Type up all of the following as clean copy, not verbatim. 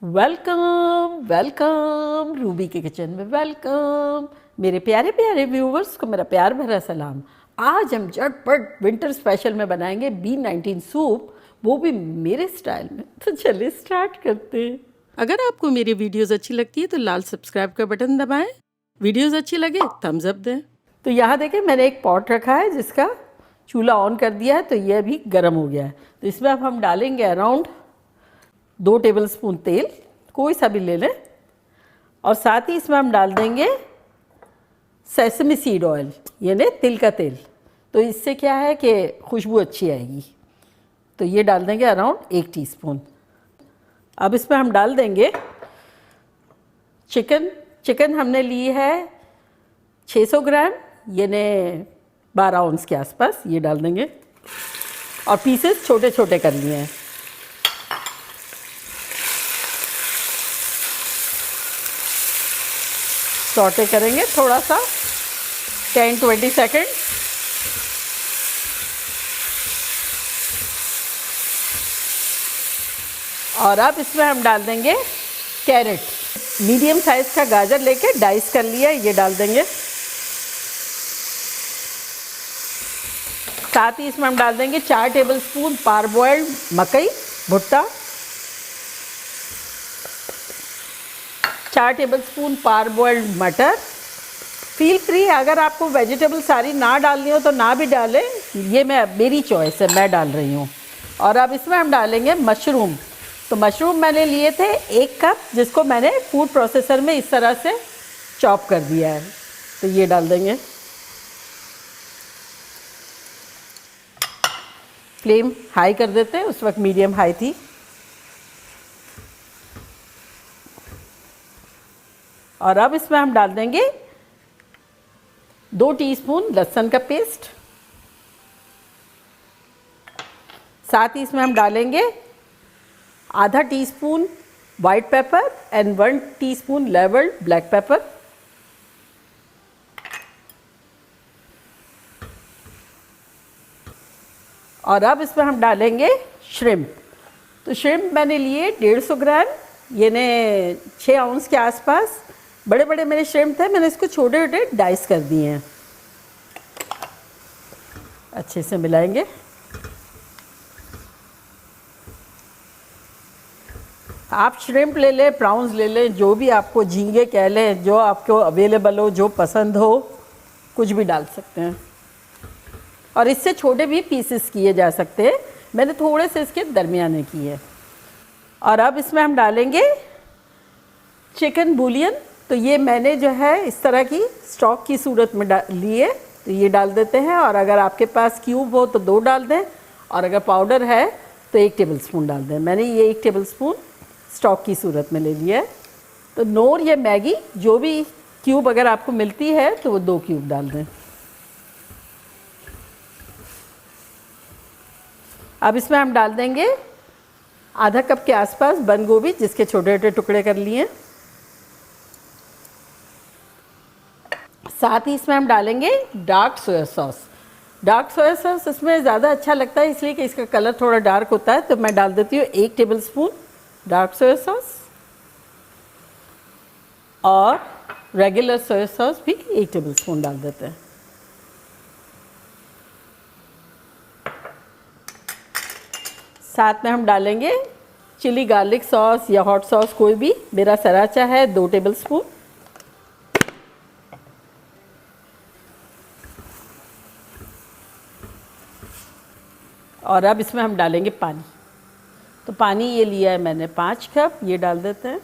Welcome welcome Ruby के kitchen में welcome. मेरे प्यारे प्यारे व्यूवर्स को मेरा प्यार भरा सलाम। आज हम झटपट विंटर स्पेशल में बनाएंगे B19 सूप, वो भी मेरे स्टाइल में। तो चलिए स्टार्ट करते हैं। अगर आपको मेरी वीडियोस अच्छी लगती है तो लाल सब्सक्राइब का बटन दबाएं। वीडियोस अच्छी लगे थम्स अप दें। तो यहाँ देखें मैंने एक पॉट रखा है जिसका चूल्हा ऑन कर दिया है, तो ये अभी गर्म हो गया है। तो इसमें अब हम डालेंगे अराउंड 2 टेबलस्पून तेल, कोई सा भी ले लें, और साथ ही इसमें हम डाल देंगे सेसमी सीड ऑयल, यानी तिल का तेल। तो इससे क्या है कि खुशबू अच्छी आएगी। तो ये डाल देंगे अराउंड 1 टीस्पून। अब इसमें हम डाल देंगे चिकन हमने ली है 600 ग्राम, यानी 12 औंस के आसपास। ये डाल देंगे और पीसेस छोटे छोटे कर लिए हैं। सॉटे करेंगे थोड़ा सा 10-20 सेकेंड। और अब इसमें हम डाल देंगे कैरेट। मीडियम साइज का गाजर लेके डाइस कर लिया, ये डाल देंगे। साथ ही इसमें हम डाल देंगे 4 टेबलस्पून पारबॉइल्ड मकई भुट्टा, 4 टेबलस्पून पारबॉइल्ड मटर। फील फ्री, अगर आपको वेजिटेबल सारी ना डालनी हो तो ना भी डालें, ये मेरी चॉइस है, मैं डाल रही हूँ। और अब इसमें हम डालेंगे मशरूम। तो मशरूम मैंने लिए थे 1 कप, जिसको मैंने फूड प्रोसेसर में इस तरह से चॉप कर दिया है। तो ये डाल देंगे। फ्लेम हाई कर देते हैं, उस वक्त मीडियम हाई थी। और अब इसमें हम डाल देंगे 2 टीस्पून लहसुन का पेस्ट। साथ ही इसमें हम डालेंगे आधा teaspoon white pepper and 1 teaspoon levelled black pepper. और अब इसमें हम डालेंगे श्रिम्प। तो श्रिम्प मैंने लिए 150 ग्राम, यानी 6 औंस के आसपास। बड़े बड़े मेरे श्रिम्प थे, मैंने इसको छोटे छोटे डाइस कर दिए हैं। अच्छे से मिलाएंगे। आप श्रिम्प ले लें, प्राउंस ले लें, जो भी आपको, झींगे कह लें, जो आपको अवेलेबल हो, जो पसंद हो, कुछ भी डाल सकते हैं। और इससे छोटे भी पीसेस किए जा सकते हैं, मैंने थोड़े से इसके दरमियाने किए। और अब इसमें हम डालेंगे चिकन बूलियन। तो ये मैंने जो है इस तरह की स्टॉक की सूरत में ली है, तो ये डाल देते हैं। और अगर आपके पास क्यूब हो तो 2 डाल दें, और अगर पाउडर है तो 1 टेबलस्पून डाल दें। मैंने ये 1 टेबलस्पून स्टॉक की सूरत में ले लिया है। तो नोर या मैगी, जो भी क्यूब अगर आपको मिलती है तो वो 2 क्यूब डाल दें। अब इसमें हम डाल देंगे आधा कप के आसपास बंद गोभी, जिसके छोटे छोटे टुकड़े कर लिए। साथ ही इसमें हम डालेंगे dark soya sauce. Dark soya sauce इसमें ज़्यादा अच्छा लगता है, इसलिए कि इसका कलर थोड़ा डार्क होता है। तो मैं डाल देती हूँ 1 टेबलस्पून डार्क सोया सॉस, और रेगुलर सोया सॉस भी 1 टेबलस्पून डाल देते हैं। साथ में हम डालेंगे चिली गार्लिक सॉस या हॉट सॉस, कोई भी। मेरा सराचा है 2 टेबलस्पून। और अब इसमें हम डालेंगे पानी। तो पानी ये लिया है मैंने 5 कप, ये डाल देते हैं।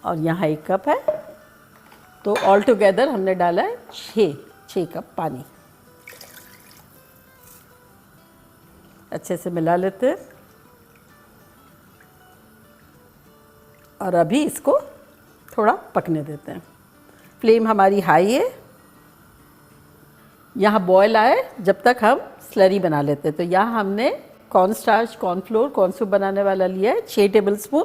और यहाँ 1 कप है, तो ऑल टुगेदर हमने डाला है 6 कप पानी। अच्छे से मिला लेते हैं। और अभी इसको थोड़ा पकने देते हैं। फ्लेम हमारी हाई है। यहाँ बॉयल आए जब तक हम स्लरी बना लेते हैं। तो यहाँ हमने corn starch, cornflour, corn soup बनाने वाला लिया है 6 टेबलस्पून।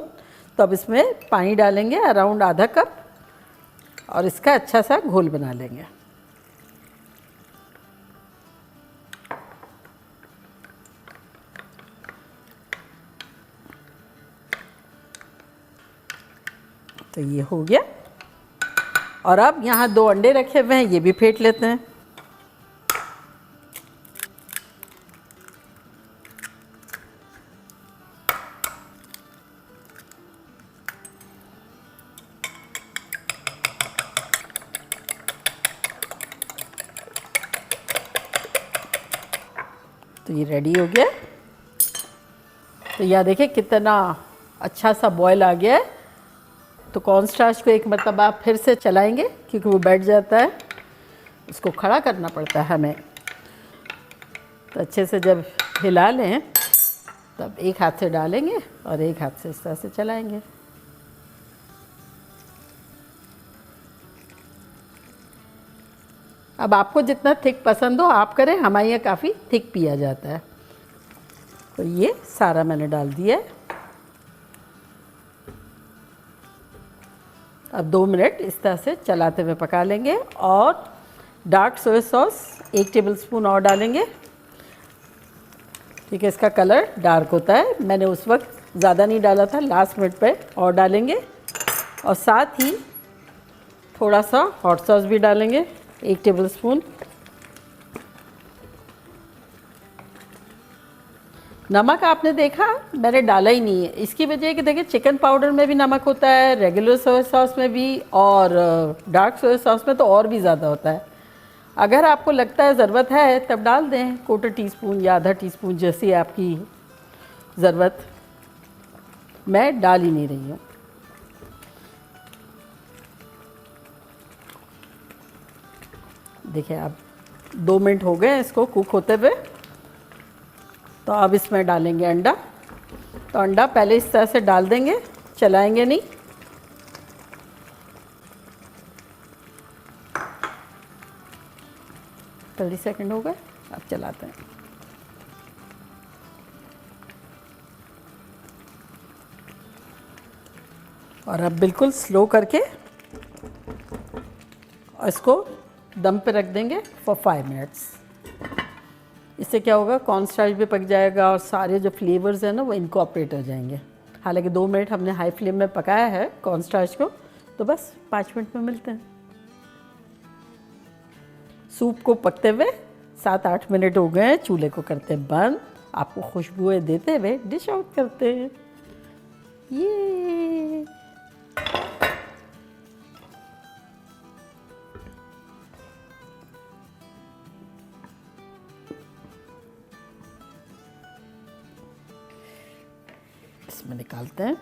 तो अब इसमें पानी डालेंगे अराउंड आधा कप, और इसका अच्छा सा घोल बना लेंगे। तो ये हो गया। और अब यहाँ 2 अंडे रखे हुए हैं, ये भी फेंट लेते हैं। तो ये रेडी हो गया। तो यह देखिए कितना अच्छा सा बॉयल आ गया है। तो कॉर्नस्टार्च को एक मरतबा फिर से चलाएंगे क्योंकि वो बैठ जाता है, उसको खड़ा करना पड़ता है हमें। तो अच्छे से जब हिला लें तब एक हाथ से डालेंगे और एक हाथ से इस तरह से चलाएंगे। अब आपको जितना थिक पसंद हो आप करें, हमारे यहाँ काफ़ी थिक पिया जाता है। तो ये सारा मैंने डाल दिया है। अब 2 मिनट इस तरह से चलाते हुए पका लेंगे। और डार्क सोया सॉस 1 टेबलस्पून और डालेंगे। ठीक है, इसका कलर डार्क होता है। मैंने उस वक्त ज़्यादा नहीं डाला था, लास्ट मिनट पे और डालेंगे। और साथ ही थोड़ा सा हॉट सॉस भी डालेंगे, 1 टेबलस्पून। नमक आपने देखा मैंने डाला ही नहीं है। इसकी वजह है कि देखिए चिकन पाउडर में भी नमक होता है, रेगुलर सोया सॉस में भी, और डार्क सोया सॉस में तो और भी ज़्यादा होता है। अगर आपको लगता है ज़रूरत है तब डाल दें, 1/4 टीस्पून या आधा टीस्पून, जैसी आपकी ज़रूरत। मैं डाल ही नहीं रही हूँ। देखिए अब 2 मिनट हो गए इसको कुक होते हुए। तो अब इसमें डालेंगे अंडा। तो अंडा पहले इस तरह से डाल देंगे, चलाएंगे नहीं। तो 30 सेकंड हो गए, अब चलाते हैं। और अब बिल्कुल स्लो करके इसको दम पे रख देंगे फॉर 5 मिनट्स। इससे क्या होगा, कॉर्नस्टार्च भी पक जाएगा और सारे जो फ्लेवर्स हैं ना वो इनकॉर्पोरेट हो जाएंगे। हालांकि 2 मिनट हमने हाई फ्लेम में पकाया है कॉर्नस्टार्च को, तो बस 5 मिनट में मिलते हैं। सूप को पकते हुए 7-8 मिनट हो गए हैं। चूल्हे को करते हैं बंद, आपको खुशबुएं देते हुए डिश आउट करते हैं। ये इसमें निकालते हैं।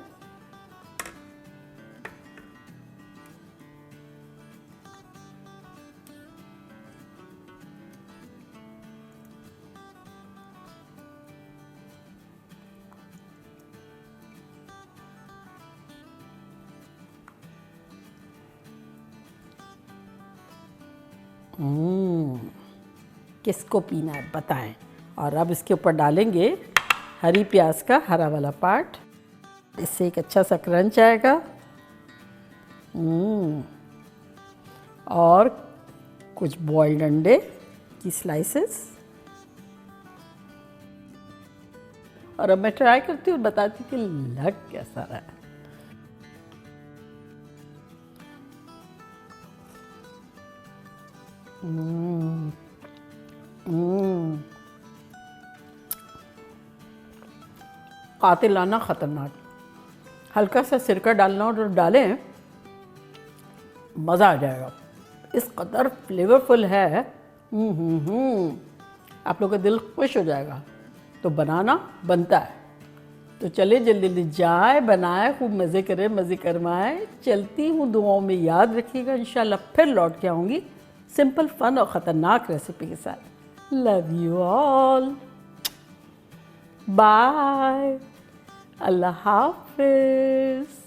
किसको पीना है बताएं। और अब इसके ऊपर डालेंगे हरी प्याज का हरा वाला पार्ट, इससे एक अच्छा सा क्रंच आएगा। और कुछ बॉइल्ड अंडे की स्लाइसेस। और अब मैं ट्राई करती हूँ, बताती कि लग कैसा रहा है। कातिलाना ख़तरनाक। हल्का सा सिरका डालना और डालें, मज़ा आ जाएगा। इस कदर फ्लेवरफुल है। आप लोगों का दिल खुश हो जाएगा। तो बनाना बनता है। तो चले जल्दी जल्दी जाए, बनाए, खूब मज़े करें, मज़े करवाएं। चलती हूँ, दुआओं में याद रखिएगा। इंशाल्लाह फिर लौट के आऊँगी सिंपल, फन और ख़तरनाक रेसिपी के साथ। लव यू ऑल, बाय, अल्लाह हाफिज़।